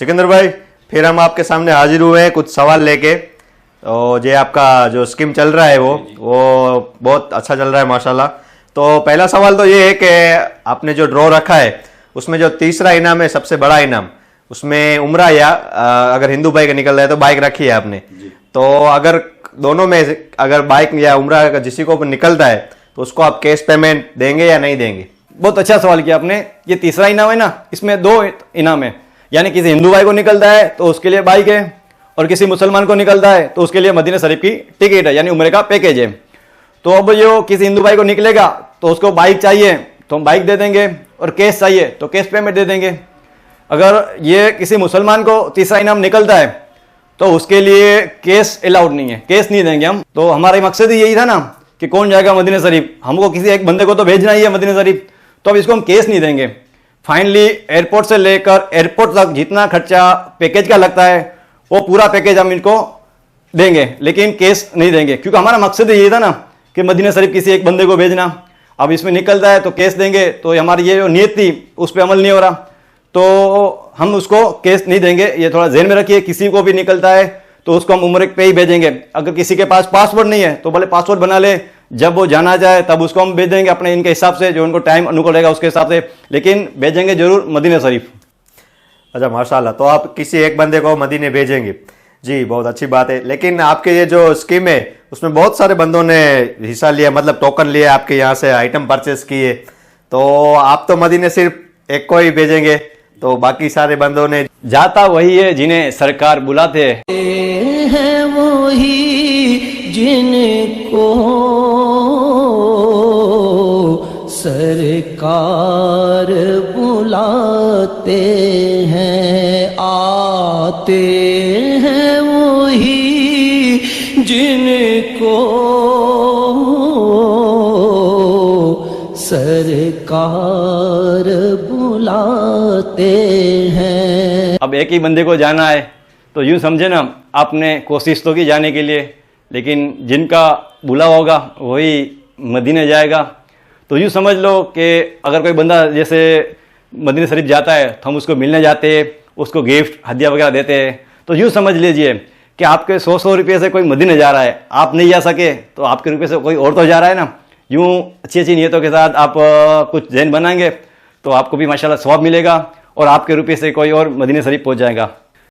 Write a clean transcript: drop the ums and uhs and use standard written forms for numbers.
सिकंदर भाई, फिर हम आपके सामने हाजिर हुए हैं कुछ सवाल लेके। तो जो आपका जो स्कीम चल रहा है वो बहुत अच्छा चल रहा है माशाल्लाह। तो पहला सवाल तो ये है कि आपने जो ड्रॉ रखा है उसमें जो तीसरा इनाम है, सबसे बड़ा इनाम, उसमें उम्रा या अगर हिंदू भाई का निकल रहा है तो बाइक रखी है आपने। तो अगर दोनों में अगर बाइक या उम्रा का जिसी को निकलता है तो उसको आप कैश पेमेंट देंगे या नहीं देंगे? बहुत अच्छा सवाल किया आपने। ये तीसरा इनाम है ना, इसमें दो इनाम है। यानी किसी हिंदू भाई को निकलता है तो उसके लिए बाइक है, और किसी मुसलमान को निकलता है तो उसके लिए मदीना शरीफ की टिकट है, यानी उम्रे का पैकेज है। तो अब जो किसी हिंदू भाई को निकलेगा तो उसको बाइक चाहिए तो हम बाइक दे देंगे, और कैश चाहिए तो कैश पेमेंट दे देंगे। अगर ये किसी मुसलमान को तीसरा इनाम निकलता है तो उसके लिए कैश अलाउड नहीं है, कैश नहीं देंगे हम। तो हमारा मकसद ही यही था ना कि कौन जाएगा मदीना शरीफ, हमको किसी एक बंदे को तो भेजना ही है मदीना शरीफ, तो अब इसको हम कैश नहीं देंगे। फाइनली एयरपोर्ट से लेकर एयरपोर्ट तक जितना खर्चा पैकेज का लगता है वो पूरा पैकेज हम इनको देंगे, लेकिन कैश नहीं देंगे, क्योंकि हमारा मकसद यही था ना कि मदीना शरीफ किसी एक बंदे को भेजना। अब इसमें निकलता है तो कैश देंगे, तो हमारी ये जो नीयत थी उस पर अमल नहीं हो रहा, तो हम उसको कैश नहीं देंगे। ये थोड़ा ज़हन में रखिए, किसी को भी निकलता है तो उसको हम उम्र पे ही भेजेंगे। अगर किसी के पास पासपोर्ट नहीं है तो भले पासपोर्ट बना ले, जब वो जाना चाहे तब उसको हम भेज देंगे अपने इनके हिसाब से, जो उनको टाइम अनुकूल रहेगा उसके हिसाब से, लेकिन भेजेंगे जरूर मदीना शरीफ। अच्छा माशाल्लाह, तो आप किसी एक बंदे को मदीने भेजेंगे जी, बहुत अच्छी बात है। लेकिन आपके ये जो स्कीम है उसमें बहुत सारे बंदों ने हिस्सा लिया, मतलब टोकन लिया, आपके यहाँ से आइटम परचेस किए, तो आप तो मदीने सिर्फ एक को ही भेजेंगे, तो बाकी सारे बंदों ने जाता वही है जिन्हें सरकार बुलाते हैं, वही जिनको सरकार बुलाते हैं, आते हैं वही जिनको सरकार बुलाते हैं। अब एक ही बंदे को जाना है तो यूँ समझे ना, आपने कोशिश तो की जाने के लिए, लेकिन जिनका बुलावा होगा वही मदीने जाएगा। तो यूँ समझ लो कि अगर कोई बंदा जैसे मदीना शरीफ जाता है तो हम उसको मिलने जाते हैं, उसको गिफ्ट हदिया वगैरह देते हैं। तो यूँ समझ लीजिए कि आपके 100 रुपये से कोई मदीने जा रहा है, आप नहीं जा सके तो आपके रुपये से कोई और तो जा रहा है ना। यूँ अच्छी अच्छी नीयतों के साथ आप कुछ जैन बनाएंगे तो आपको भी माशाल्लाह सवाब मिलेगा, और आपके रुपये से कोई और मदीना शरीफ पहुँच जाएगा।